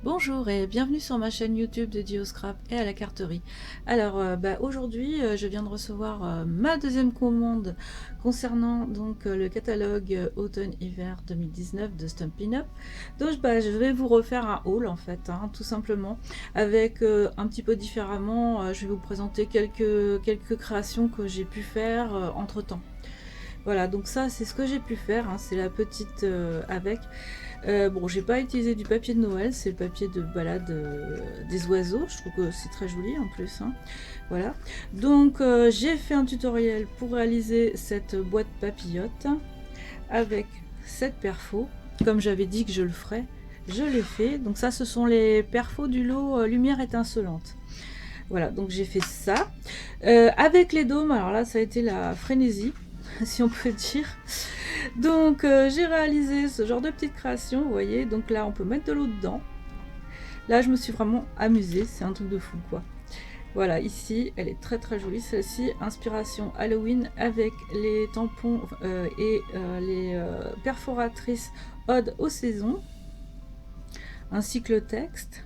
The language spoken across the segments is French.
Bonjour et bienvenue sur ma chaîne YouTube de Dioscrap et à la carterie. Alors aujourd'hui je viens de recevoir ma deuxième commande concernant donc le catalogue automne-hiver 2019 de Stampin' Up. Donc je vais vous refaire un haul en fait, hein, tout simplement, avec un petit peu différemment. Je vais vous présenter quelques créations que j'ai pu faire entre temps. Voilà, donc ça c'est ce que j'ai pu faire, hein, c'est la petite avec. Bon, j'ai pas utilisé du papier de Noël, c'est le papier de balade des oiseaux, je trouve que c'est très joli en plus, hein. Voilà, donc j'ai fait un tutoriel pour réaliser cette boîte papillote avec cette perfo, comme j'avais dit que je le ferais, je l'ai fait. Donc ça ce sont les perfos du lot lumière étincelante. Voilà, donc j'ai fait ça avec les dômes. Alors là ça a été la frénésie si on peut dire. Donc j'ai réalisé ce genre de petite création, vous voyez. Donc là on peut mettre de l'eau dedans. Là je me suis vraiment amusée, c'est un truc de fou quoi. Voilà, ici elle est très très jolie celle-ci, inspiration Halloween avec les tampons et les perforatrices ode aux saisons, ainsi que le texte.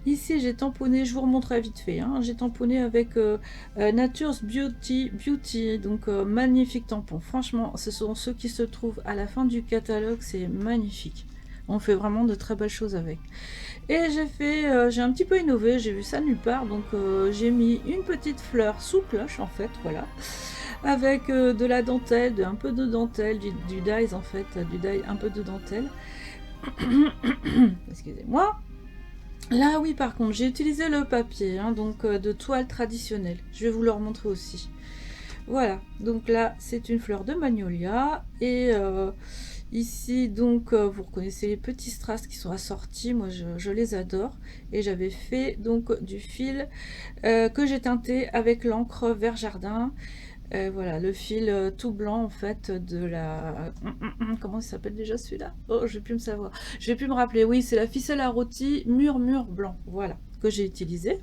Ici j'ai tamponné, je vous remontrerai vite fait, hein, j'ai tamponné avec Nature's Beauty, donc magnifique tampon. Franchement, ce sont ceux qui se trouvent à la fin du catalogue, c'est magnifique. On fait vraiment de très belles choses avec. Et j'ai un petit peu innové, j'ai vu ça nulle part, donc j'ai mis une petite fleur sous cloche en fait, voilà, avec de la dentelle, un peu de dentelle, du dies en fait, du die, un peu de dentelle. Excusez-moi. Là oui, par contre j'ai utilisé le papier, hein, donc de toile traditionnelle, je vais vous le remontrer aussi. Voilà, donc là c'est une fleur de magnolia et ici donc vous reconnaissez les petits strass qui sont assortis, moi je les adore. Et j'avais fait donc du fil que j'ai teinté avec l'encre vert jardin. Voilà, le fil tout blanc en fait de la... Comment il s'appelle déjà celui-là? Oh, je vais plus me savoir. Je vais plus me rappeler. Oui, c'est la ficelle à rôti murmure blanc. Voilà, que j'ai utilisé.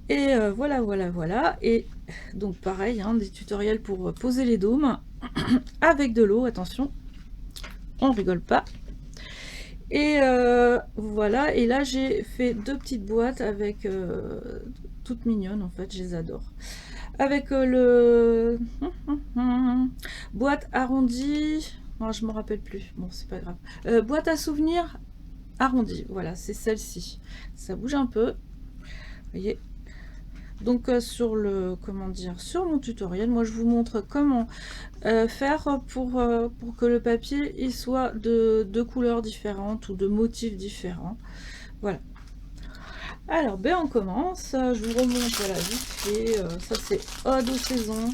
Et voilà. Et donc pareil, hein, des tutoriels pour poser les dômes avec de l'eau. Attention, on rigole pas. Et voilà, et là j'ai fait deux petites boîtes avec toutes mignonnes en fait, je les adore. Avec le boîte arrondie, non, je me rappelle plus, bon c'est pas grave, boîte à souvenirs arrondie, voilà, c'est celle-ci. Ça bouge un peu, vous voyez. Donc sur le, comment dire, sur mon tutoriel, moi je vous montre comment faire pour que le papier il soit de couleurs différentes ou de motifs différents. Voilà. Alors ben on commence, je vous remonte, voilà, vite fait, ça c'est ode aux saisons.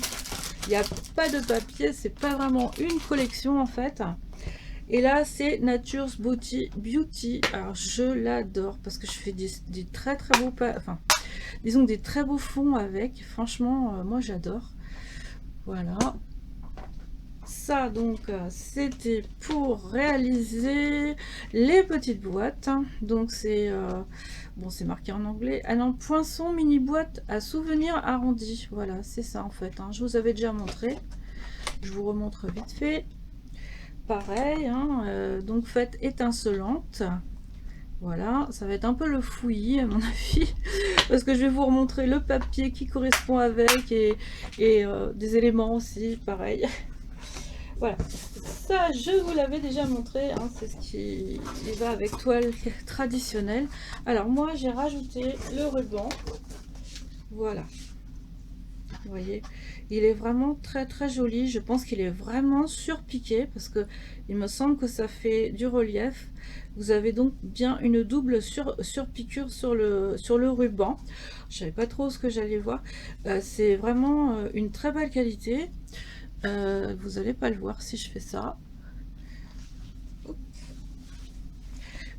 Il n'y a pas de papier, c'est pas vraiment une collection en fait. Et là c'est Nature's Beauty. Alors je l'adore parce que je fais des très très beaux, enfin disons des très beaux fonds avec. Franchement, moi j'adore. Voilà. Ça donc c'était pour réaliser les petites boîtes. Donc c'est bon, c'est marqué en anglais. Ah non, poinçon mini boîte à souvenirs arrondi. Voilà, c'est ça en fait, hein. Je vous avais déjà montré. Je vous remontre vite fait. Pareil, hein, donc faites étincelante. Voilà, ça va être un peu le fouillis à mon avis, parce que je vais vous remontrer le papier qui correspond avec et des éléments aussi, pareil. Voilà, ça je vous l'avais déjà montré, hein, c'est ce qui va avec toile traditionnelle. Alors moi j'ai rajouté le ruban, voilà. Vous voyez, il est vraiment très très joli. Je pense qu'il est vraiment surpiqué parce que il me semble que ça fait du relief. Vous avez donc bien une double surpiqûre sur le ruban. Je savais pas trop ce que j'allais voir. C'est vraiment une très belle qualité. Vous n'allez pas le voir si je fais ça.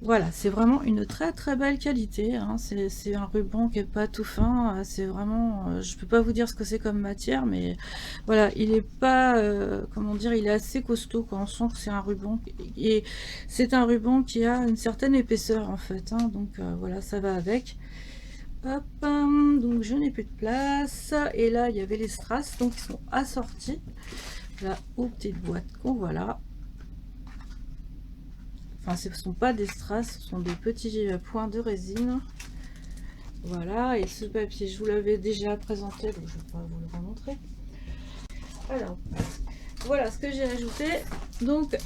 Voilà, c'est vraiment une très très belle qualité, hein. C'est un ruban qui est pas tout fin, c'est vraiment, je peux pas vous dire ce que c'est comme matière, mais voilà, il est pas, comment dire, il est assez costaud, quoi. On sent que c'est un ruban, et c'est un ruban qui a une certaine épaisseur en fait, hein. Donc voilà, ça va avec. Hop, donc je n'ai plus de place, et là il y avait les strass, donc ils sont assortis là aux petites boîtes qu'on voit là. Enfin, ce ne sont pas des strass, ce sont des petits points de résine. Voilà, et ce papier, je vous l'avais déjà présenté, donc je ne vais pas vous le remontrer. Alors, voilà ce que j'ai ajouté. Donc,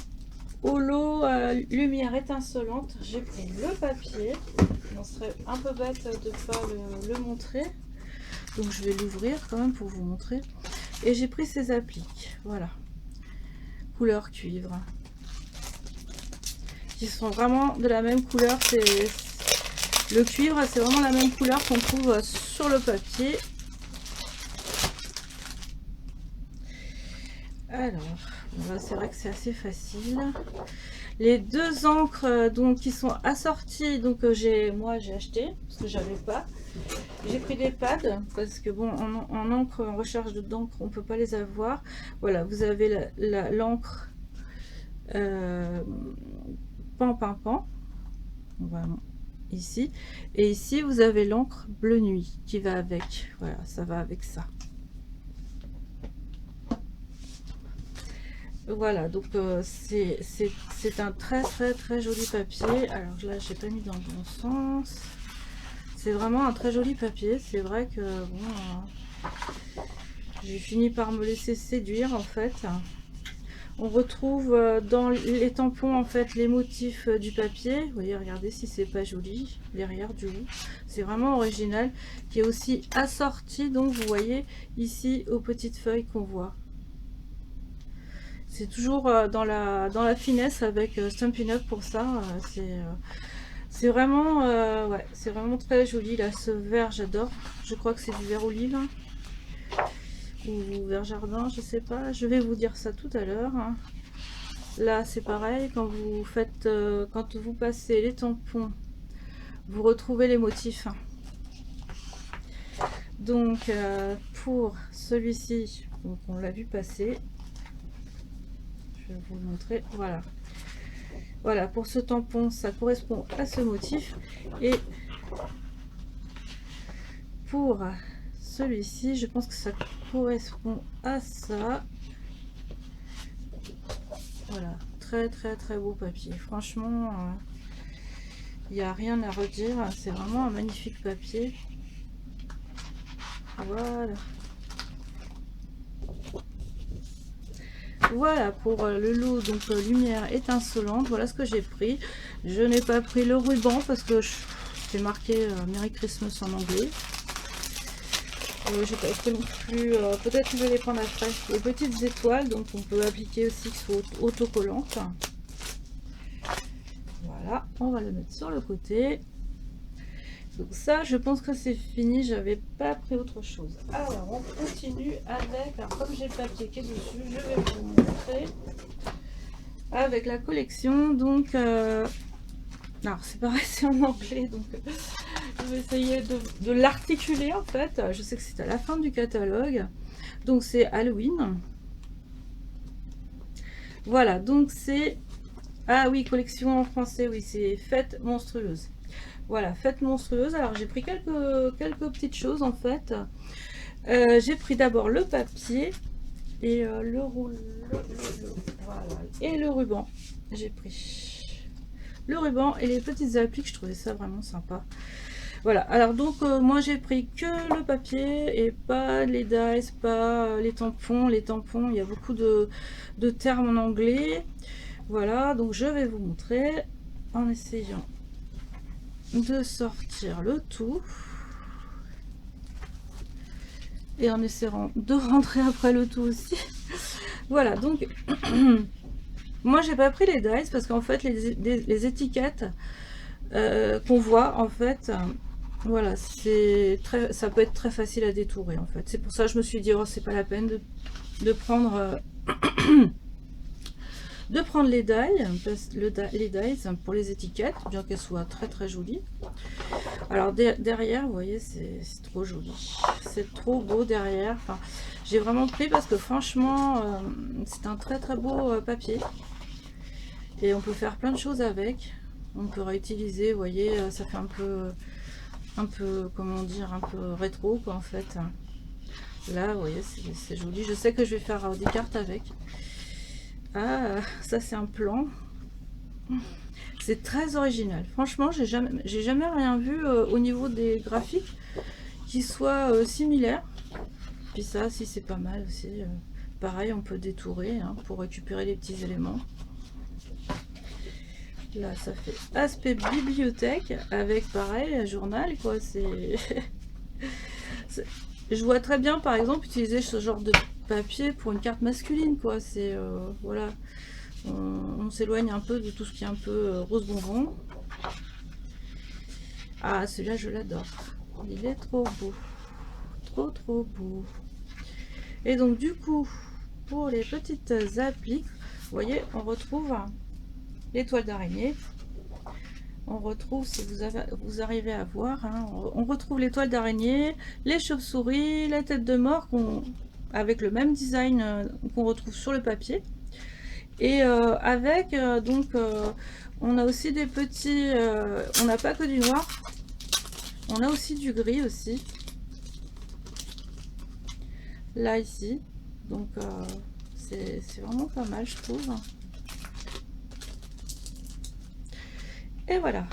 au lot lumière étincelante, j'ai pris le papier. On serait un peu bête de ne pas le montrer. Donc, je vais l'ouvrir quand même pour vous montrer. Et j'ai pris ces appliques. Voilà. Couleur cuivre. Qui sont vraiment de la même couleur. Le cuivre, c'est vraiment la même couleur qu'on trouve sur le papier. Alors, c'est vrai que c'est assez facile. Les deux encres donc qui sont assorties, donc moi j'ai acheté parce que j'avais pas. J'ai pris des pads parce que bon, en encre, en recherche d'encre, on peut pas les avoir. Voilà, vous avez l'encre pan pan pan. Voilà, ici, et ici vous avez l'encre bleu nuit qui va avec. Voilà, ça va avec ça. Voilà, donc c'est un très joli papier. Alors là, j'ai pas mis dans le bon sens. C'est vraiment un très joli papier. C'est vrai que bon, j'ai fini par me laisser séduire en fait. On retrouve dans les tampons en fait les motifs du papier. Vous voyez, regardez si c'est pas joli derrière du haut. C'est vraiment original, qui est aussi assorti. Donc vous voyez ici aux petites feuilles qu'on voit. C'est toujours dans la finesse avec Stampin' Up pour ça. C'est vraiment, ouais, c'est vraiment très joli. Là, ce vert, j'adore. Je crois que c'est du vert olive ou vert jardin, je sais pas. Je vais vous dire ça tout à l'heure. Là, c'est pareil. Quand vous faites, quand vous passez les tampons, vous retrouvez les motifs. Donc, pour celui-ci, on l'a vu passer. Je vais vous le montrer. Voilà. Voilà, pour ce tampon, ça correspond à ce motif. Et pour celui-ci, je pense que ça correspond à ça. Voilà, très beau papier. Franchement, il n'y a rien à redire. C'est vraiment un magnifique papier. Voilà. Voilà pour le lot, donc lumière étincelante. Voilà ce que j'ai pris. Je n'ai pas pris le ruban parce que c'est marqué Merry Christmas en anglais. J'ai pas pris non plus, peut-être que je vais les prendre après. Les petites étoiles, donc on peut appliquer aussi, qui sont autocollantes. Voilà, on va le mettre sur le côté. Donc ça, je pense que c'est fini. J'avais pas pris autre chose. Alors, on continue avec, alors comme j'ai le papier qui est dessus, je vais vous montrer avec la collection. Donc, alors c'est pareil, c'est en anglais, donc je vais essayer de l'articuler en fait. Je sais que c'est à la fin du catalogue. Donc c'est Halloween. Voilà, donc c'est, ah oui, collection en français, oui, c'est Fête monstrueuse. Voilà, Fête monstrueuse. Alors j'ai pris quelques petites choses en fait. J'ai pris d'abord le papier et voilà, et le ruban. J'ai pris le ruban et les petites appliques. Je trouvais ça vraiment sympa. Voilà, alors donc moi j'ai pris que le papier et pas les dies, pas les tampons. Les tampons, il y a beaucoup de termes en anglais. Voilà, donc je vais vous montrer en essayant de sortir le tout et en essayant de rentrer après le tout aussi. Voilà, donc moi j'ai pas pris les dies parce qu'en fait les étiquettes qu'on voit en fait, voilà, ça peut être très facile à détourer en fait. C'est pour ça que je me suis dit oh, c'est pas la peine de prendre les dies pour les étiquettes, bien qu'elles soient très jolies. Alors derrière, vous voyez, c'est trop joli, c'est trop beau derrière. Enfin, j'ai vraiment pris parce que franchement, c'est un très beau papier et on peut faire plein de choses avec. On peut réutiliser, vous voyez, ça fait un peu comment dire, un peu rétro quoi en fait. Là, vous voyez, c'est joli. Je sais que je vais faire des cartes avec. Ah, ça c'est un plan. C'est très original. Franchement, j'ai jamais rien vu au niveau des graphiques qui soit similaire. Puis ça, si c'est pas mal aussi. Pareil, on peut détourer hein, pour récupérer les petits éléments. Là, ça fait aspect bibliothèque avec pareil, un journal quoi. C'est je vois très bien par exemple utiliser ce genre de papier pour une carte masculine quoi. C'est voilà, on s'éloigne un peu de tout ce qui est un peu rose bonbon. Ah, celui-là je l'adore, il est trop beau, trop beau. Et donc du coup pour les petites appliques, vous voyez, on retrouve l'étoile d'araignée. On retrouve, si vous arrivez à voir, hein, on retrouve l'étoile d'araignée, les chauves-souris, la tête de mort avec le même design qu'on retrouve sur le papier. Et avec, donc, on a aussi des petits... on n'a pas que du noir, on a aussi du gris aussi. Là, ici. Donc, c'est vraiment pas mal, je trouve. Et voilà,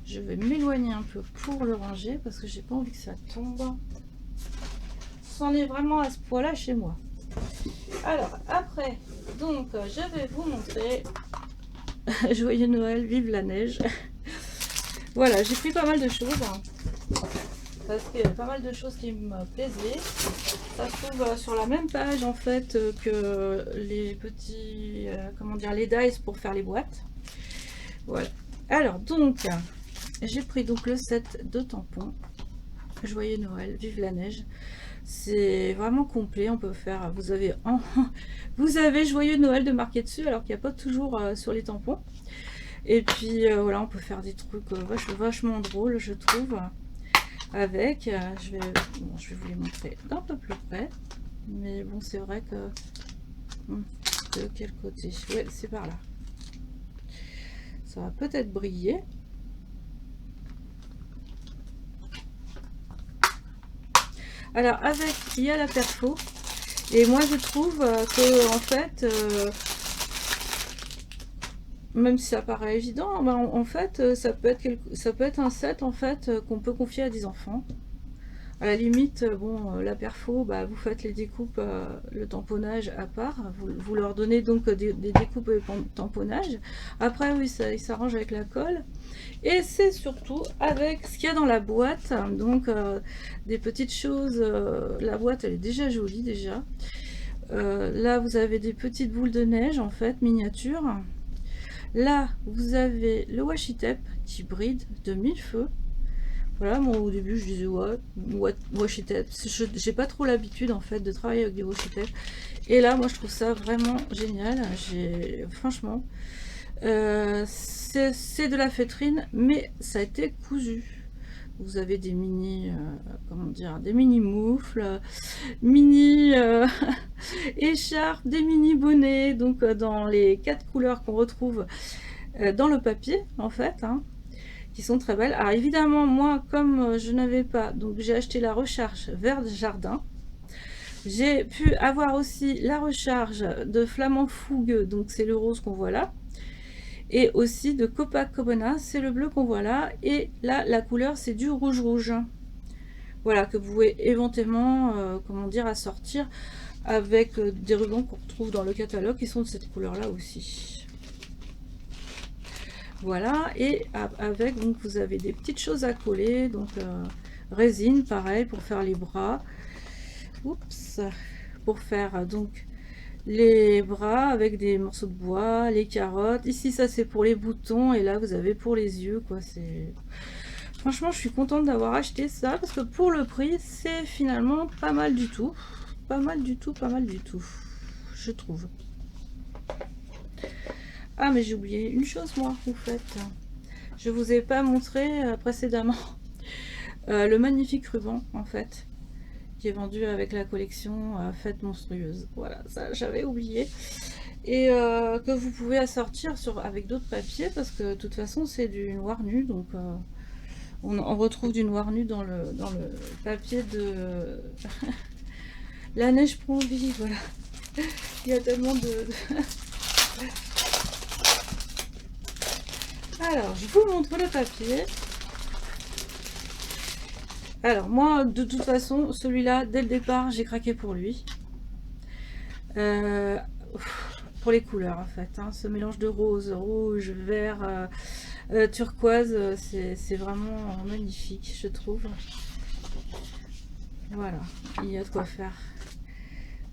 je vais m'éloigner un peu pour le ranger parce que j'ai pas envie que ça tombe. C'en est vraiment à ce point-là chez moi. Alors après, donc je vais vous montrer Joyeux Noël, vive la neige. Voilà, j'ai pris pas mal de choses hein, parce qu'il y a pas mal de choses qui me plaisaient. Ça se trouve sur la même page en fait que les petits, comment dire, les dies pour faire les boîtes. Voilà. Alors donc, j'ai pris donc le set de tampons. Joyeux Noël, vive la neige. C'est vraiment complet. On peut faire. Vous avez Joyeux Noël de marqué dessus, alors qu'il n'y a pas toujours sur les tampons. Et puis voilà, on peut faire des trucs vachement drôles, je trouve. Avec, je vais vous les montrer d'un peu plus près. Mais bon, c'est vrai que de quel côté? Ouais, c'est par là. Ça va peut-être briller. Alors avec, il y a la perfo. Et moi je trouve que en fait, même si ça paraît évident, ben, en fait, ça peut être un set en fait qu'on peut confier à des enfants. À la limite, bon, la perfo, bah, vous faites les découpes, le tamponnage à part. Vous leur donnez donc des découpes et tamponnage. Après, oui, ça, ils s'arrangent avec la colle. Et c'est surtout avec ce qu'il y a dans la boîte. Donc, des petites choses. La boîte, elle est déjà jolie, déjà. Là, vous avez des petites boules de neige, en fait, miniatures. Là, vous avez le washi tape qui bride de 1000 feux. Voilà, moi au début je disais ouais, washi tape. J'ai pas trop l'habitude en fait de travailler avec des washi tape. Et là, moi je trouve ça vraiment génial. Franchement, c'est de la feutrine, mais ça a été cousu. Vous avez des mini, comment dire, des mini moufles, mini écharpes, des mini bonnets. Donc dans les 4 couleurs qu'on retrouve dans le papier en fait. Hein, qui sont très belles. Alors évidemment, moi, comme je n'avais pas, donc j'ai acheté la recharge Vert Jardin. J'ai pu avoir aussi la recharge de Flamand Fougue, donc c'est le rose qu'on voit là. Et aussi de Copacabana, c'est le bleu qu'on voit là. Et là, la couleur, c'est du rouge. Voilà, que vous pouvez éventuellement, comment dire, assortir avec des rubans qu'on retrouve dans le catalogue qui sont de cette couleur-là aussi. Voilà, et avec, donc vous avez des petites choses à coller, donc résine, pareil, pour faire les bras. Oups, pour faire donc les bras avec des morceaux de bois, les carottes. Ici, ça c'est pour les boutons, et là vous avez pour les yeux, quoi. C'est franchement, je suis contente d'avoir acheté ça parce que pour le prix, c'est finalement pas mal du tout, pas mal du tout, je trouve. Ah, mais j'ai oublié une chose, moi, en fait. Je vous ai pas montré précédemment le magnifique ruban, en fait, qui est vendu avec la collection Fête Monstrueuse. Voilà, ça, j'avais oublié. Et que vous pouvez assortir avec d'autres papiers, parce que de toute façon, c'est du noir nu, donc on retrouve du noir nu dans le papier de... La neige prend vie, voilà. Il y a tellement de... Alors, je vous montre le papier. Alors, moi, de toute façon, celui-là, dès le départ, j'ai craqué pour lui. Euh, pour les couleurs, en fait. Hein. Ce mélange de rose, rouge, vert, turquoise, c'est vraiment magnifique, je trouve. Voilà, il y a de quoi faire.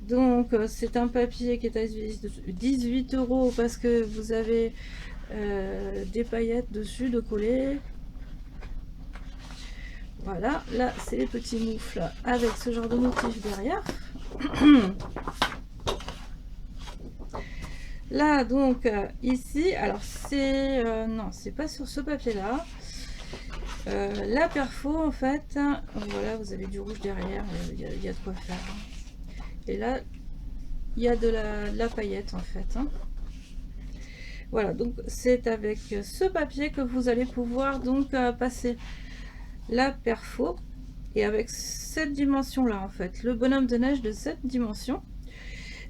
Donc, c'est un papier qui est à 18 € parce que vous avez des paillettes dessus de coller. Voilà, là c'est les petits moufles avec ce genre de motif derrière. Là donc ici, alors c'est non, c'est pas sur ce papier là. La perfo en fait, voilà, vous avez du rouge derrière, il y a de quoi faire. Et là, il y a de la paillette en fait. Hein. Voilà, donc c'est avec ce papier que vous allez pouvoir donc passer la perfo et avec cette dimension là en fait, le bonhomme de neige de cette dimension.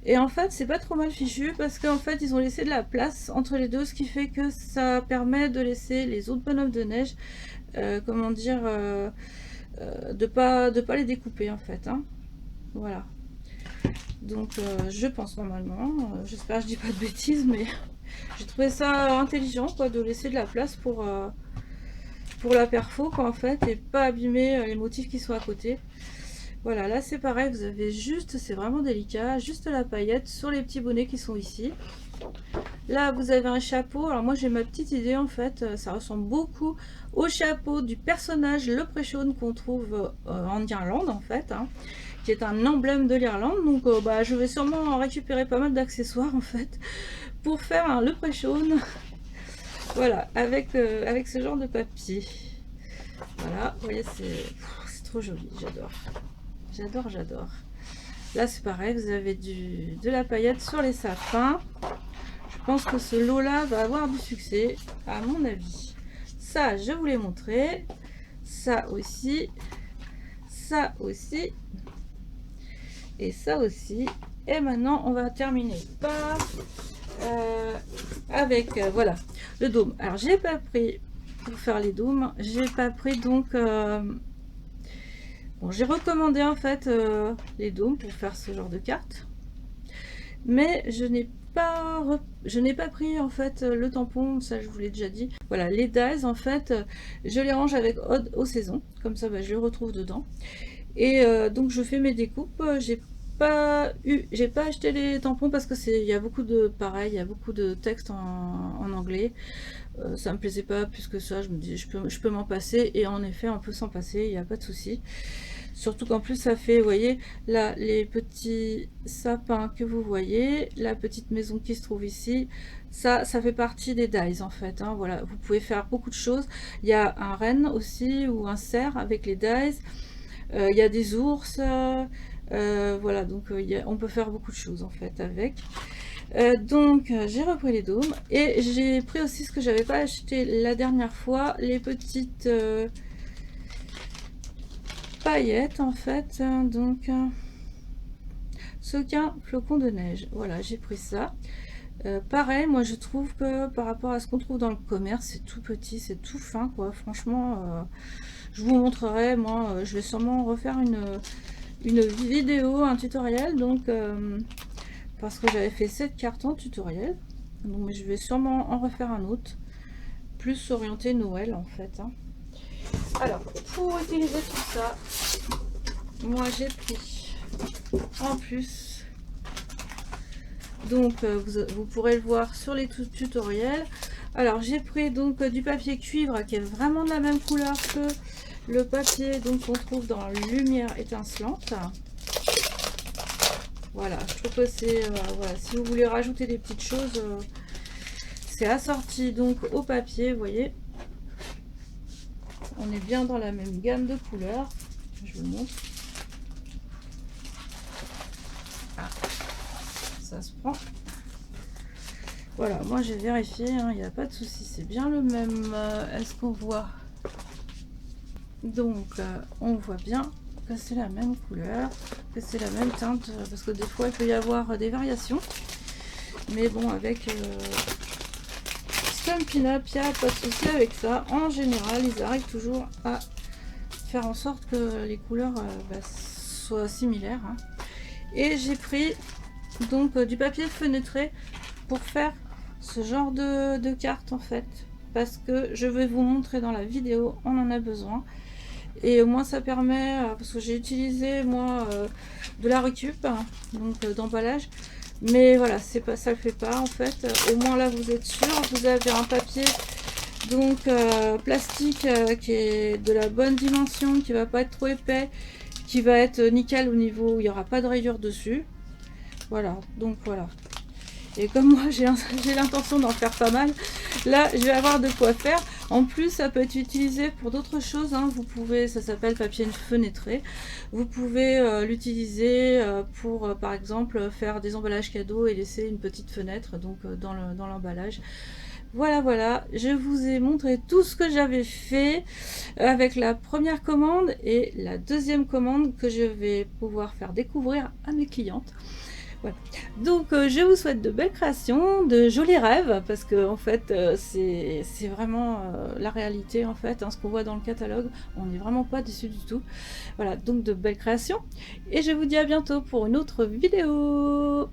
Et en fait c'est pas trop mal fichu parce qu'en fait ils ont laissé de la place entre les deux, ce qui fait que ça permet de laisser les autres bonhommes de neige comment dire de pas les découper en fait hein. Voilà, donc je pense normalement, j'espère que je dis pas de bêtises, mais j'ai trouvé ça intelligent quoi, de laisser de la place pour la perfo quoi, en fait, et pas abîmer les motifs qui sont à côté. Voilà, là c'est pareil, vous avez juste, c'est vraiment délicat, juste la paillette sur les petits bonnets qui sont ici. Là vous avez un chapeau, alors moi j'ai ma petite idée en fait, ça ressemble beaucoup au chapeau du personnage Leprechaun qu'on trouve en Irlande en fait, hein, qui est un emblème de l'Irlande. Donc bah, je vais sûrement récupérer pas mal d'accessoires en fait pour faire un Leprechaun. Voilà, avec ce genre de papier. Voilà, vous voyez, c'est trop joli, j'adore. J'adore, j'adore. Là, c'est pareil, vous avez de la paillette sur les sapins. Je pense que ce lot-là va avoir du succès, à mon avis. Ça, je vous l'ai montré. Ça aussi. Ça aussi. Et ça aussi. Et maintenant, on va terminer par... avec voilà le dôme. Alors j'ai pas pris pour faire les dômes, j'ai pas pris donc bon, j'ai recommandé en fait les dômes pour faire ce genre de carte, mais je n'ai pas pris en fait le tampon, ça je vous l'ai déjà dit. Voilà, les dies en fait je les range avec Ode aux saisons, comme ça bah, je les retrouve dedans. Et donc je fais mes découpes. J'ai pas acheté les tampons parce que il y a beaucoup de pareil, il y a beaucoup de textes en anglais. Ça me plaisait pas plus que ça. Je me dis je peux m'en passer, et en effet on peut s'en passer, il n'y a pas de souci. Surtout qu'en plus ça fait, vous voyez là les petits sapins que vous voyez, la petite maison qui se trouve ici, ça fait partie des dies en fait. Hein, voilà, vous pouvez faire beaucoup de choses. Il y a un renne aussi ou un cerf avec les dies. Il y a des ours, voilà, donc on peut faire beaucoup de choses en fait avec. Donc j'ai repris les dômes et j'ai pris aussi ce que j'avais pas acheté la dernière fois, les petites paillettes en fait. Donc sequin flocon de neige, voilà, j'ai pris ça. Pareil, moi je trouve que par rapport à ce qu'on trouve dans le commerce, c'est tout petit, c'est tout fin quoi, franchement. Je vous montrerai, moi je vais sûrement refaire une vidéo, un tutoriel, donc parce que j'avais fait 7 cartons tutoriel, donc je vais sûrement en refaire un autre, plus orienté Noël en fait. Hein. Alors, pour utiliser tout ça, moi j'ai pris en plus, donc vous pourrez le voir sur les tutoriels. Alors j'ai pris donc du papier cuivre qui est vraiment de la même couleur que le papier donc qu'on trouve dans Lumière étincelante. Voilà, je trouve que c'est voilà, si vous voulez rajouter des petites choses, c'est assorti donc au papier, vous voyez. On est bien dans la même gamme de couleurs. Je vous montre. Ah, ça se prend. Voilà, moi j'ai vérifié, il n'y a pas de souci, c'est bien le même. Est-ce qu'on voit? Donc on voit bien que c'est la même couleur, que c'est la même teinte, parce que des fois il peut y avoir des variations, mais bon, avec ce Stampin' Up, il n'y a pas de souci avec ça. En général, ils arrivent toujours à faire en sorte que les couleurs soient similaires. Hein. Et j'ai pris donc du papier fenêtré pour faire ce genre de carte en fait. Parce que je vais vous montrer dans la vidéo, on en a besoin. Et au moins ça permet, parce que j'ai utilisé moi de la récup, hein, donc d'emballage. Mais voilà, c'est pas, ça le fait pas en fait. Au moins là vous êtes sûr, vous avez un papier donc plastique qui est de la bonne dimension, qui va pas être trop épais, qui va être nickel au niveau où il n'y aura pas de rayures dessus. Voilà, donc voilà. Et comme moi j'ai l'intention d'en faire pas mal, là je vais avoir de quoi faire. En plus ça peut être utilisé pour d'autres choses, hein. Vous pouvez, ça s'appelle papier fenêtré, vous pouvez l'utiliser pour par exemple faire des emballages cadeaux et laisser une petite fenêtre donc dans l'emballage. Voilà, voilà, je vous ai montré tout ce que j'avais fait avec la première commande et la deuxième commande que je vais pouvoir faire découvrir à mes clientes. Voilà. Donc je vous souhaite de belles créations, de jolis rêves, parce que en fait c'est vraiment la réalité en fait, hein, ce qu'on voit dans le catalogue, on n'est vraiment pas déçu du tout. Voilà, donc de belles créations, et je vous dis à bientôt pour une autre vidéo.